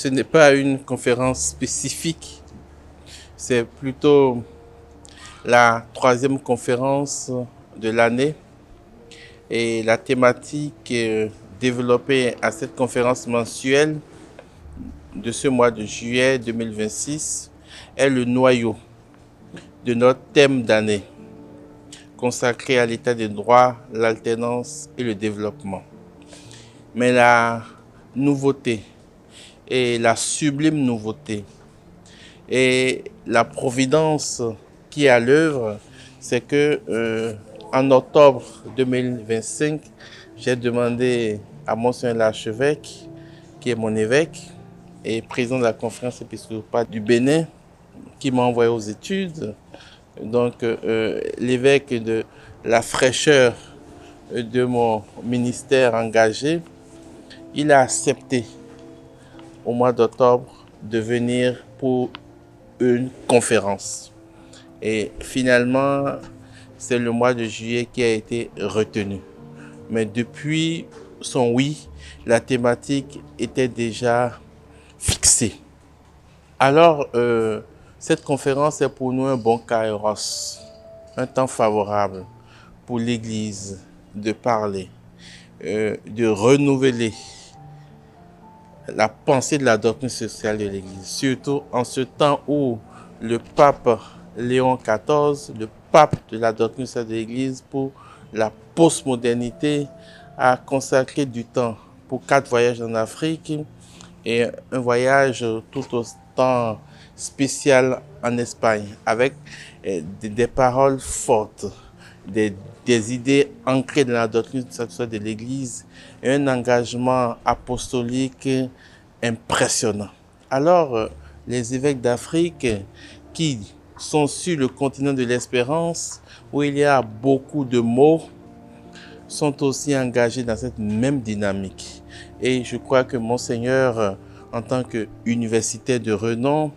Ce n'est pas une conférence spécifique, c'est plutôt la troisième conférence de l'année et la thématique développée à cette conférence mensuelle de ce mois de juillet 2026 est le noyau de notre thème d'année consacré à l'état des droits, l'alternance et le développement. Mais la nouveauté et la sublime nouveauté et la providence qui est à l'œuvre, c'est que en octobre 2025, j'ai demandé à Monseigneur l'archevêque, qui est mon évêque et président de la conférence épiscopale du Bénin, qui m'a envoyé aux études. Donc l'évêque de la fraîcheur de mon ministère engagé, il a accepté au mois d'octobre de venir pour une conférence. Et finalement, c'est le mois de juillet qui a été retenu. Mais depuis son oui, la thématique était déjà fixée. Alors, cette conférence est pour nous un bon kairos, un temps favorable pour l'Église de parler, de renouveler la pensée de la doctrine sociale de l'Église, surtout en ce temps où le pape Léon XIV, le pape de la doctrine sociale de l'Église pour la postmodernité, a consacré du temps pour 4 voyages en Afrique et un voyage tout autant spécial en Espagne, avec des paroles fortes, des idées ancrées dans la doctrine sociale de l'Église et un engagement apostolique impressionnant. Alors, les évêques d'Afrique qui sont sur le continent de l'espérance, où il y a beaucoup de mots, sont aussi engagés dans cette même dynamique. Et je crois que Monseigneur, en tant qu'universitaire de renom,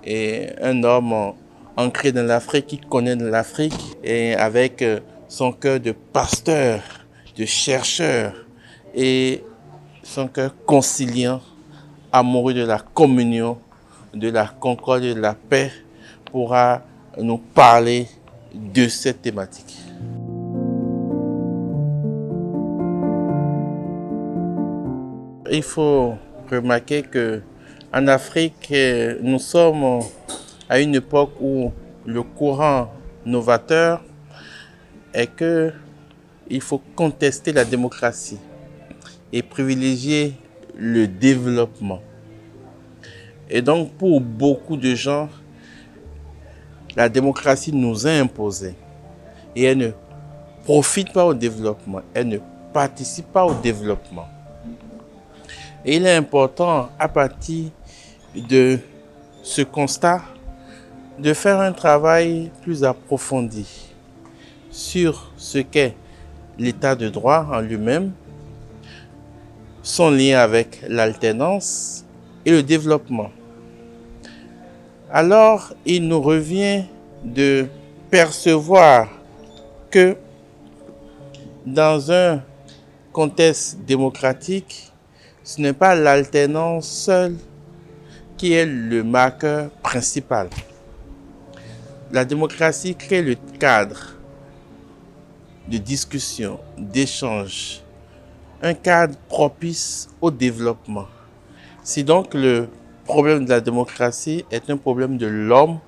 est un homme ancré dans l'Afrique, qui connaît l'Afrique, et avec son cœur de pasteur, de chercheur, et son cœur conciliant, amoureux de la communion, de la concorde et de la paix, pourra nous parler de cette thématique. Il faut remarquer qu'en Afrique, nous sommes à une époque où le courant novateur est qu'il faut contester la démocratie et privilégier le développement. Et donc, pour beaucoup de gens, la démocratie nous a imposé et elle ne profite pas au développement, elle ne participe pas au développement. Et il est important, à partir de ce constat, de faire un travail plus approfondi sur ce qu'est l'état de droit en lui-même, son lien avec l'alternance et le développement. Alors, il nous revient de percevoir que dans un contexte démocratique, ce n'est pas l'alternance seule qui est le marqueur principal. La démocratie crée le cadre de discussion, d'échange, un cadre propice au développement. Si donc le problème de la démocratie est un problème de l'homme,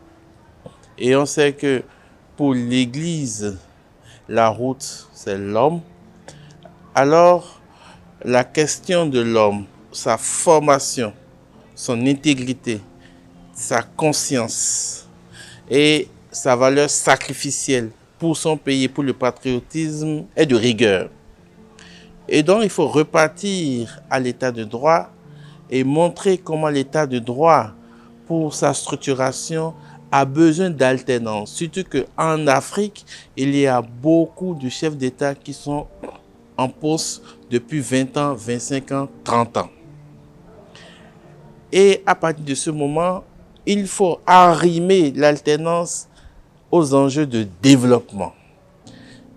et on sait que pour l'Église, la route, c'est l'homme, alors la question de l'homme, sa formation, son intégrité, sa conscience et sa valeur sacrificielle pour son pays, pour le patriotisme, est de rigueur. Et donc, il faut repartir à l'état de droit et montrer comment l'état de droit, pour sa structuration, a besoin d'alternance. Surtout qu'en Afrique, il y a beaucoup de chefs d'État qui sont en poste depuis 20 ans, 25 ans, 30 ans. Et à partir de ce moment, il faut arrimer l'alternance aux enjeux de développement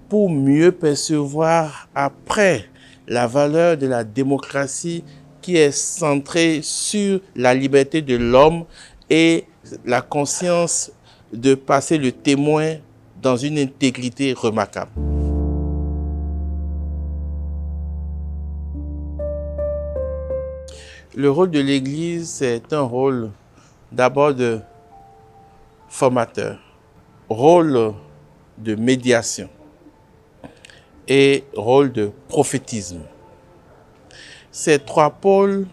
pour mieux percevoir après la valeur de la démocratie qui est centré sur la liberté de l'homme et la conscience de passer le témoin dans une intégrité remarquable. Le rôle de l'Église, c'est un rôle d'abord de formateur, rôle de médiation et rôle de prophétisme. Ces trois pôles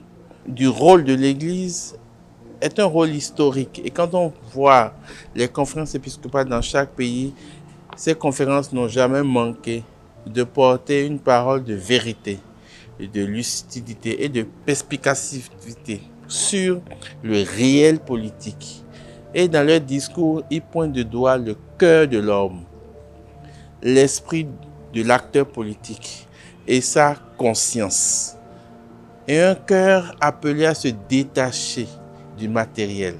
du rôle de l'Église est un rôle historique. Et quand on voit les conférences épiscopales dans chaque pays, ces conférences n'ont jamais manqué de porter une parole de vérité, de lucidité et de perspicacité sur le réel politique. Et dans leur discours, ils pointent du doigt le cœur de l'homme, l'esprit de l'acteur politique et sa conscience. Et un cœur appelé à se détacher du matériel,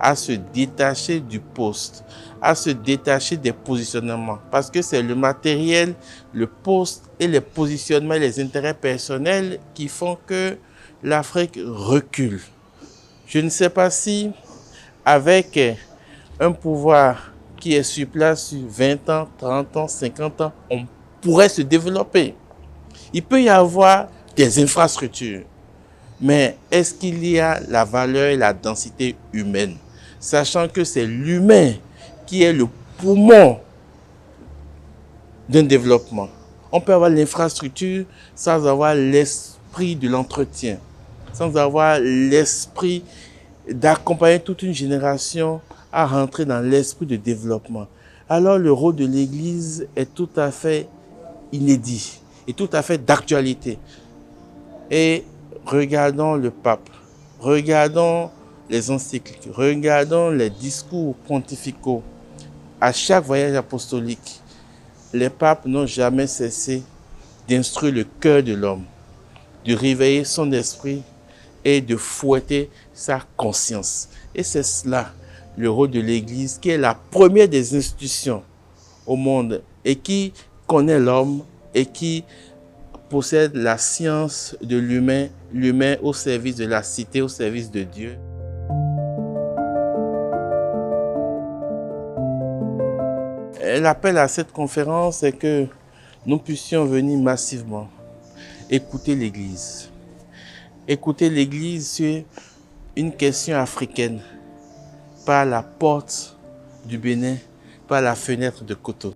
à se détacher du poste, à se détacher des positionnements. Parce que c'est le matériel, le poste et les positionnements et les intérêts personnels qui font que l'Afrique recule. Je ne sais pas si avec un pouvoir qui est sur place sur 20 ans, 30 ans, 50 ans, on pourrait se développer. Il peut y avoir des infrastructures, mais est-ce qu'il y a la valeur et la densité humaine? Sachant que c'est l'humain qui est le poumon d'un développement. On peut avoir l'infrastructure sans avoir l'esprit de l'entretien, sans avoir l'esprit d'accompagner toute une génération à rentrer dans l'esprit de développement. Alors le rôle de l'Église est tout à fait inédit et tout à fait d'actualité. Et regardons le pape, regardons les encycliques, regardons les discours pontificaux. À chaque voyage apostolique, les papes n'ont jamais cessé d'instruire le cœur de l'homme, de réveiller son esprit et de fouetter sa conscience. Et c'est cela, le rôle de l'Église, qui est la première des institutions au monde et qui connaît l'homme et qui possède la science de l'humain, l'humain au service de la cité, au service de Dieu. L'appel à cette conférence est que nous puissions venir massivement écouter l'Église. Écouter l'Église sur une question africaine, par la porte du Bénin, par la fenêtre de Koto.